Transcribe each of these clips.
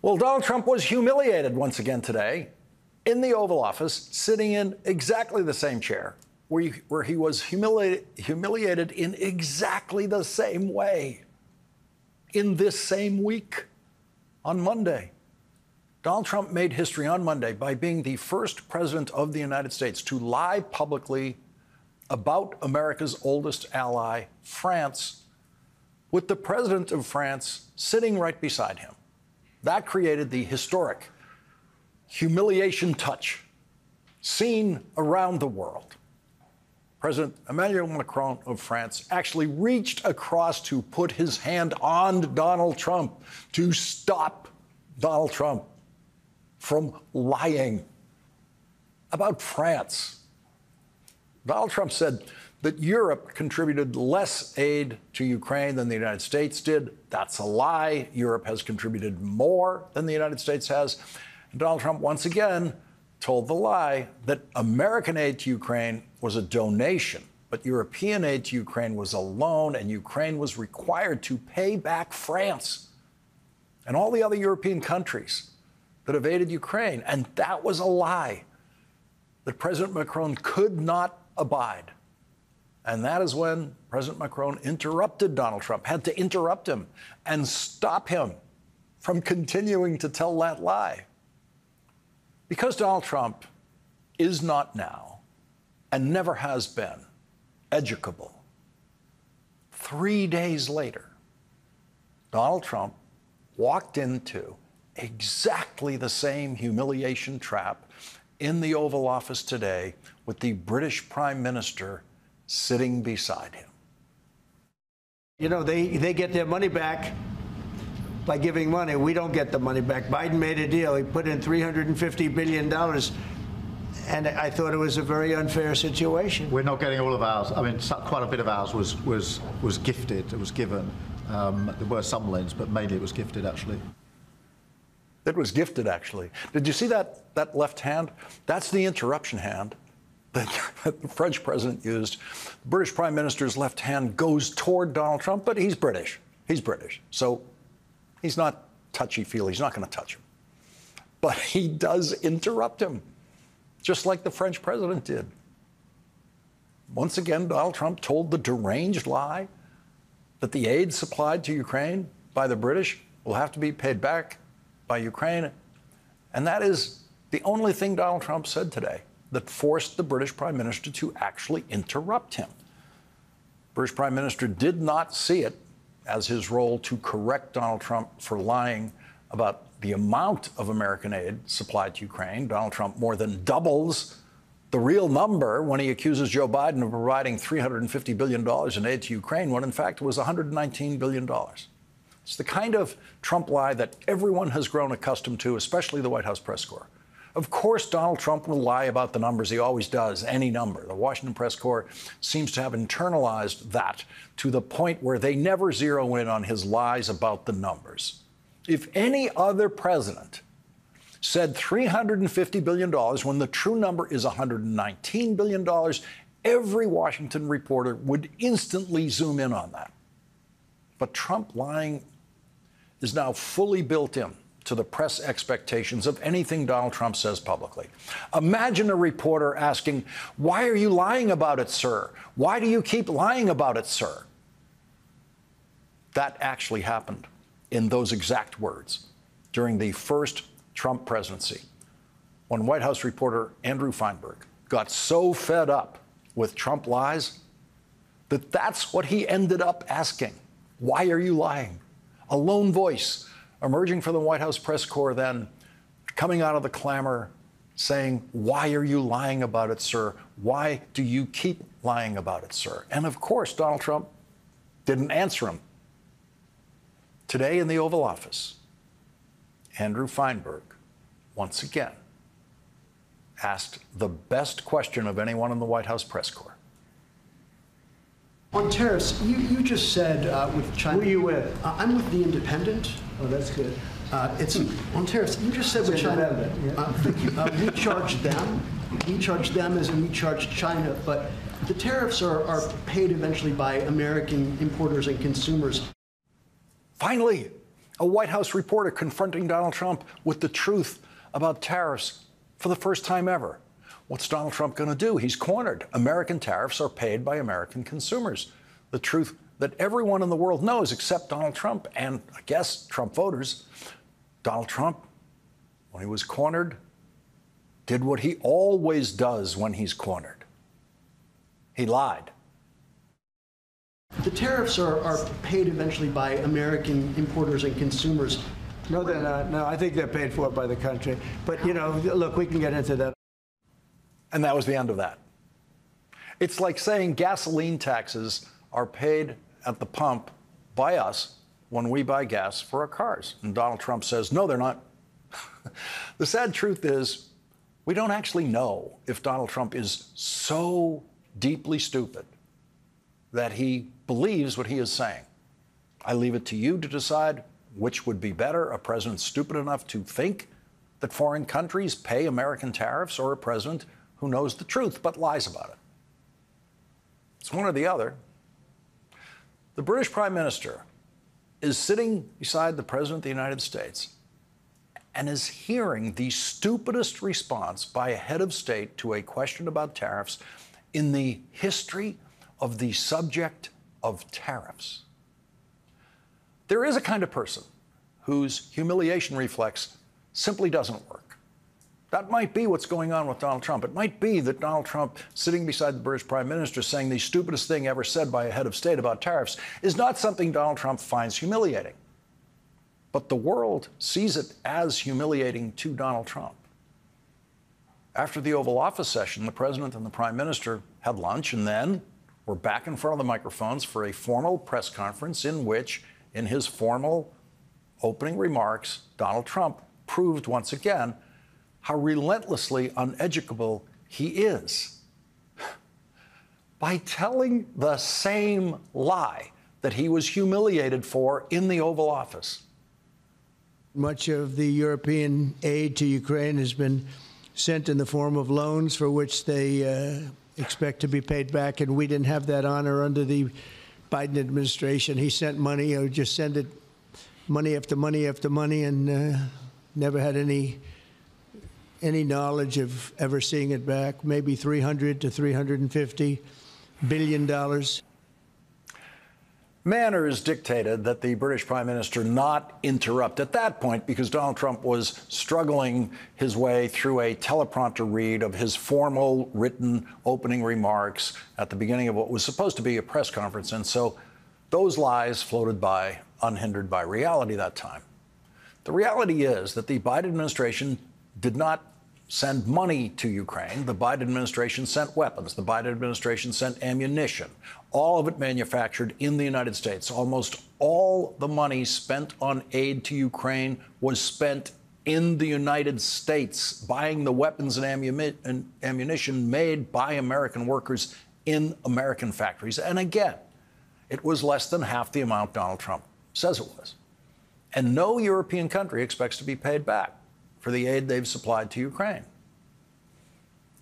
Well, Donald Trump was humiliated once again today in the Oval Office, sitting in exactly the same chair where he was humiliated in exactly the same way in this same week on Monday. Donald Trump made history on Monday by being the first president of the United States to lie publicly about America's oldest ally, France, with the president of France sitting right beside him. That created the historic humiliation touch seen around the world. President Emmanuel Macron of France actually reached across to put his hand on Donald Trump to stop Donald Trump from lying about France. Donald Trump said that Europe contributed less aid to Ukraine than the United States did. That's a lie. Europe has contributed more than the United States has. And Donald Trump once again told the lie that American aid to Ukraine was a donation, but European aid to Ukraine was a loan, and Ukraine was required to pay back France and all the other European countries that have aided Ukraine. And that was a lie that President Macron could not abide. And that is when President Macron interrupted Donald Trump, had to interrupt him and stop him from continuing to tell that lie. Because Donald Trump is not now, and never has been, educable, 3 days later, Donald Trump walked into exactly the same humiliation trap in the Oval Office today with the British Prime Minister sitting beside him. You know, they get their money back by giving money. We don't get the money back. Biden made a deal. He put in $350 billion, and I thought it was a very unfair situation. We're not getting all of ours. I mean, quite a bit of ours was gifted. It was given. There were some lends, but mainly it was gifted, actually. It was gifted, actually. Did you see that left hand? That's the interruption hand that the French president used. The British Prime Minister's left hand goes toward Donald Trump, but he's British. He's British. So he's not touchy-feely. He's not going to touch him. But he does interrupt him, just like the French president did. Once again, Donald Trump told the deranged lie that the aid supplied to Ukraine by the British will have to be paid back by Ukraine. And that is the only thing Donald Trump said today that forced the British Prime Minister to actually interrupt him. The British Prime Minister did not see it as his role to correct Donald Trump for lying about the amount of American aid supplied to Ukraine. Donald Trump more than doubles the real number when he accuses Joe Biden of providing $350 billion in aid to Ukraine, when in fact it was $119 billion. It's the kind of Trump lie that everyone has grown accustomed to, especially the White House press corps. Of course, Donald Trump will lie about the numbers. He always does, any number. The Washington press corps seems to have internalized that to the point where they never zero in on his lies about the numbers. If any other president said $350 billion when the true number is $119 billion, every Washington reporter would instantly zoom in on that. But Trump lying is now fully built in to the press expectations of anything Donald Trump says publicly. Imagine a reporter asking, "Why are you lying about it, sir? Why do you keep lying about it, sir?" That actually happened in those exact words during the first Trump presidency, when White House reporter Andrew Feinberg got so fed up with Trump lies that that's what he ended up asking. Why are you lying? A lone voice emerging from the White House press corps then, coming out of the clamor, saying, "Why are you lying about it, sir? Why do you keep lying about it, sir?" And of course, Donald Trump didn't answer him. Today in the Oval Office, Andrew Feinberg, once again, asked the best question of anyone in the White House press corps. On tariffs, you just said with China. Who are you with? I'm with The Independent. Oh, that's good. It's on tariffs. You just said with China. We charge them. We charge them as in we charge China. But the tariffs are paid eventually by American importers and consumers. Finally, A White House reporter confronting Donald Trump with the truth about tariffs for the first time ever. What's Donald Trump going to do? He's cornered. American tariffs are paid by American consumers. The truth that everyone in the world knows except Donald Trump and, I guess, Trump voters. Donald Trump, when he was cornered, did what he always does when he's cornered. He lied. The tariffs are paid eventually by American importers and consumers. No, they're not. No, I think they're paid for by the country. But, you know, look, we can get into that. And that was the end of that. It's like saying gasoline taxes are paid at the pump by us when we buy gas for our cars. And Donald Trump says, no, they're not. The sad truth is, we don't actually know if Donald Trump is so deeply stupid that he believes what he is saying. I leave it to you to decide which would be better, a president stupid enough to think that foreign countries pay American tariffs, or a president who knows the truth but lies about it. It's one or the other. The British Prime Minister is sitting beside the President of the United States and is hearing the stupidest response by a head of state to a question about tariffs in the history of the subject of tariffs. There is a kind of person whose humiliation reflex simply doesn't work. That might be what's going on with Donald Trump. It might be that Donald Trump, sitting beside the British Prime Minister, saying the stupidest thing ever said by a head of state about tariffs is not something Donald Trump finds humiliating. But the world sees it as humiliating to Donald Trump. After the Oval Office session, the President and the Prime Minister had lunch and then were back in front of the microphones for a formal press conference in which, in his formal opening remarks, Donald Trump proved once again how relentlessly uneducable he is by telling the same lie that he was humiliated for in the Oval Office. Much of the European aid to Ukraine has been sent in the form of loans for which they expect to be paid back, and we didn't have that honor under the Biden administration. He sent money, or just sent it, money after money after money, and never had any knowledge of ever seeing it back. Maybe $300 to $350 billion. Manners dictated that the British Prime Minister not interrupt at that point, because Donald Trump was struggling his way through a teleprompter read of his formal written opening remarks at the beginning of what was supposed to be a press conference. And so those lies floated by unhindered by reality that time. The reality is that the Biden administration did not send money to Ukraine. The Biden administration sent weapons. The Biden administration sent ammunition, all of it manufactured in the United States. Almost all the money spent on aid to Ukraine was spent in the United States, buying the weapons and ammunition made by American workers in American factories. And again, it was less than half the amount Donald Trump says it was. And no European country expects to be paid back for the aid they've supplied to Ukraine.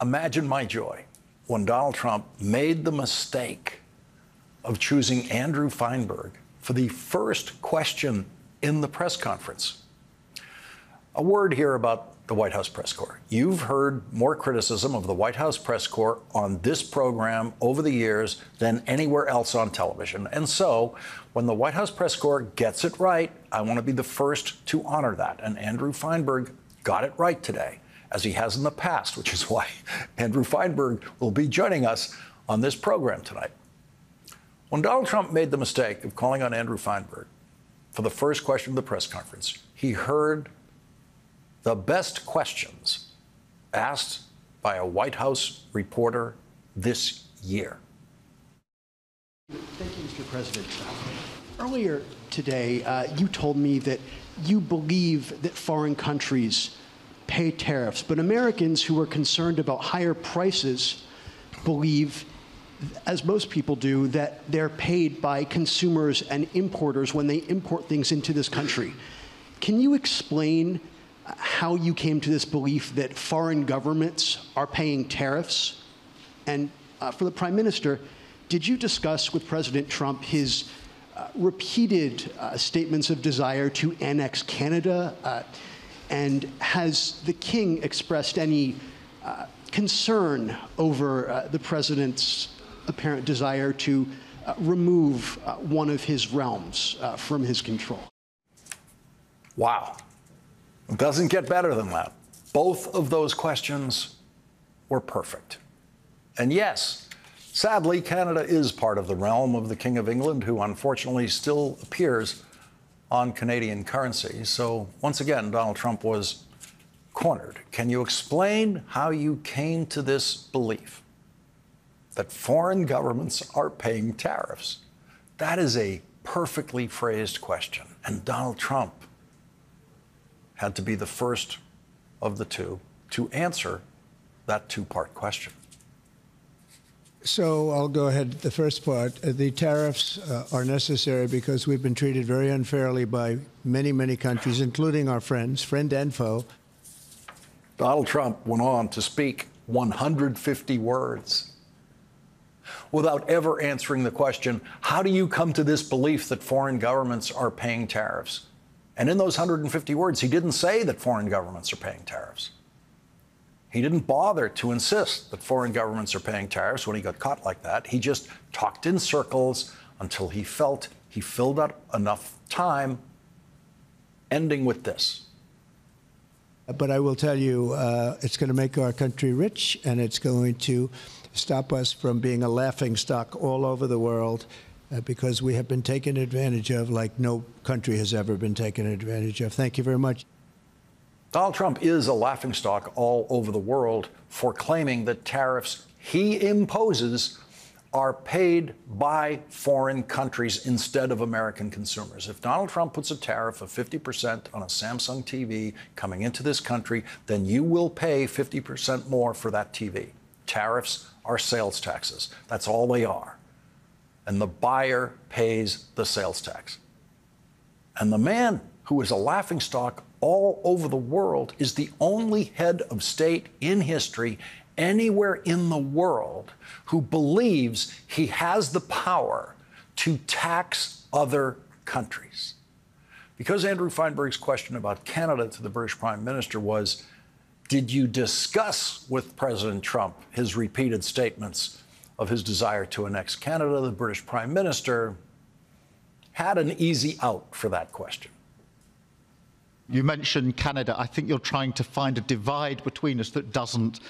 Imagine my joy when Donald Trump made the mistake of choosing Andrew Feinberg for the first question in the press conference. A word here about the White House press corps. You've heard more criticism of the White House press corps on this program over the years than anywhere else on television. And so when the White House press corps gets it right, I want to be the first to honor that. And Andrew Feinberg got it right today, as he has in the past, which is why Andrew Feinberg will be joining us on this program tonight. When Donald Trump made the mistake of calling on Andrew Feinberg for the first question of the press conference, he heard the best questions asked by a White House reporter this year. Thank you, Mr. President. Earlier today, you told me that you believe that foreign countries pay tariffs, but Americans who are concerned about higher prices believe, as most people do, that they're paid by consumers and importers when they import things into this country. Can you explain how you came to this belief that foreign governments are paying tariffs? And for the Prime Minister, did you discuss with President Trump his repeated statements of desire to annex Canada. And has the king expressed any concern over the president's apparent desire to remove one of his realms from his control? Wow. It doesn't get better than that. Both of those questions were perfect. And yes, sadly, Canada is part of the realm of the King of England, who unfortunately still appears on Canadian currency. So once again, Donald Trump was cornered. Can you explain how you came to this belief that foreign governments are paying tariffs? That is a perfectly phrased question. And Donald Trump had to be the first of the two to answer that two-part question. So I'll go ahead. The first part, the tariffs are necessary because we've been treated very unfairly by many, many countries, including our friends, friend and foe. Donald Trump went on to speak 150 words without ever answering the question, how do you come to this belief that foreign governments are paying tariffs? And in those 150 words, he didn't say that foreign governments are paying tariffs. He didn't bother to insist that foreign governments are paying tariffs when he got caught like that. He just talked in circles until he felt he filled up enough time, ending with this. But I will tell you, it's going to make our country rich, and it's going to stop us from being a laughingstock all over the world, because we have been taken advantage of like no country has ever been taken advantage of. Thank you very much. Donald Trump is a laughingstock all over the world for claiming that tariffs he imposes are paid by foreign countries instead of American consumers. If Donald Trump puts a tariff of 50% on a Samsung TV coming into this country, then you will pay 50% more for that TV. Tariffs are sales taxes. That's all they are. And the buyer pays the sales tax. And the man who is a laughingstock all over the world is the only head of state in history anywhere in the world who believes he has the power to tax other countries. Because Andrew Feinberg's question about Canada to the British Prime Minister was, did you discuss with President Trump his repeated statements of his desire to annex Canada? The British Prime Minister had an easy out for that question. You mentioned Canada. I think you're trying to find a divide between us that doesn't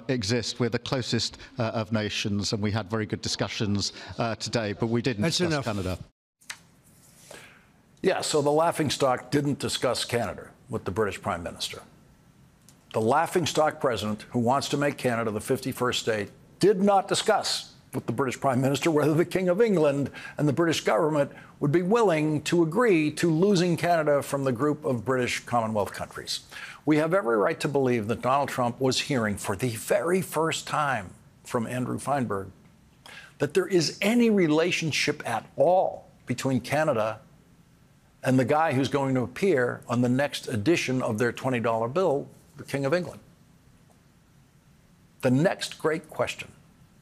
exist. We're the closest of nations, and we had very good discussions today, but we didn't discuss Canada. Yeah, so the laughingstock didn't discuss Canada with the British Prime Minister. The laughingstock president who wants to make Canada the 51st state did not discuss with the British Prime Minister whether the King of England and the British government would be willing to agree to losing Canada from the group of British Commonwealth countries. We have every right to believe that Donald Trump was hearing for the very first time from Andrew Feinberg that there is any relationship at all between Canada and the guy who's going to appear on the next edition of their $20 bill, the King of England. The next great question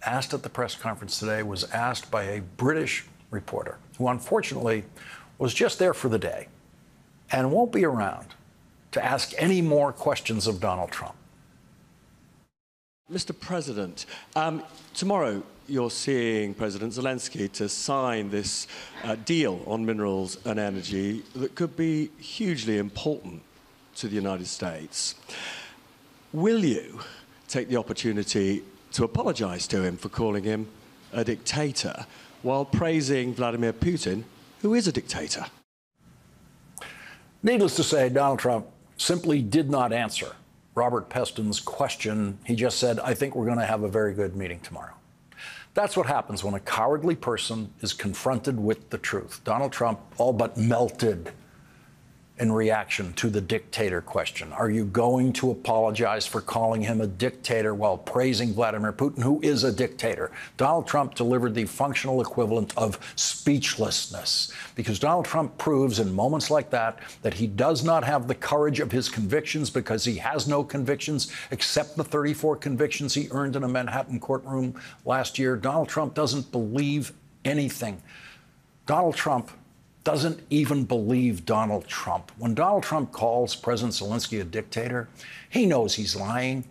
asked at the press conference today was asked by a British reporter who unfortunately was just there for the day and won't be around to ask any more questions of Donald Trump. Mr. President, tomorrow you're seeing President Zelensky to sign this deal on minerals and energy that could be hugely important to the United States. Will you take the opportunity to apologize to him for calling him a dictator while praising Vladimir Putin, who is a dictator? Needless to say, Donald Trump simply did not answer Robert Peston's question. He just said, I think we're going to have a very good meeting tomorrow. That's what happens when a cowardly person is confronted with the truth. Donald Trump all but melted in reaction to the dictator question. Are you going to apologize for calling him a dictator while praising Vladimir Putin, who is a dictator? Donald Trump delivered the functional equivalent of speechlessness, because Donald Trump proves in moments like that that he does not have the courage of his convictions, because he has no convictions except the 34 convictions he earned in a Manhattan courtroom last year. Donald Trump doesn't believe anything Donald Trump doesn't even believe Donald Trump. When Donald Trump calls President Zelensky a dictator, he knows he's lying,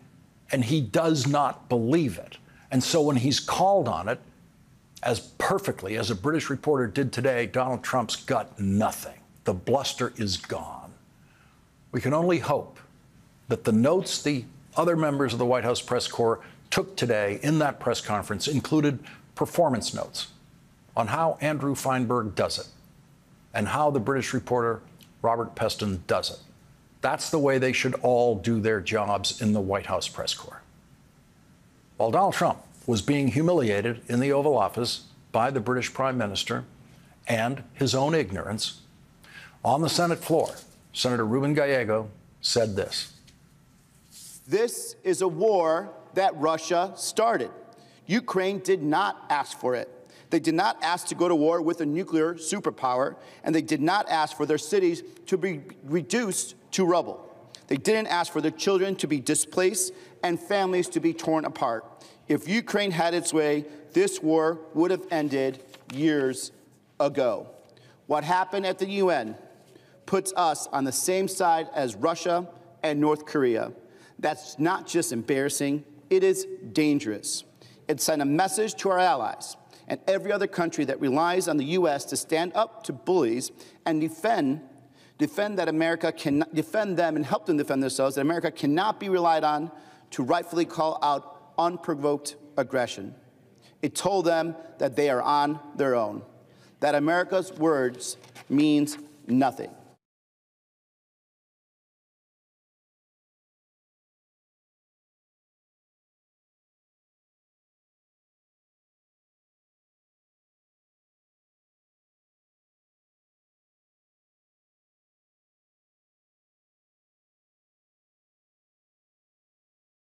and he does not believe it. And so when he's called on it, as perfectly as a British reporter did today, Donald Trump's got nothing. The bluster is gone. We can only hope that the notes the other members of the White House press corps took today in that press conference included performance notes on how Andrew Feinberg does it and how the British reporter Robert Peston does it. That's the way they should all do their jobs in the White House press corps. While Donald Trump was being humiliated in the Oval Office by the British Prime Minister and his own ignorance, on the Senate floor, Senator Ruben Gallego said this. This is a war that Russia started. Ukraine did not ask for it. They did not ask to go to war with a nuclear superpower, and they did not ask for their cities to be reduced to rubble. They didn't ask for their children to be displaced and families to be torn apart. If Ukraine had its way, this war would have ended years ago. What happened at the UN puts us on the same side as Russia and North Korea. That's not just embarrassing, it is dangerous. It sent a message to our allies and every other country that relies on the U.S. to stand up to bullies and defend that America can defend them and help them defend themselves, that America cannot be relied on to rightfully call out unprovoked aggression. It told them that they are on their own, that America's words means nothing.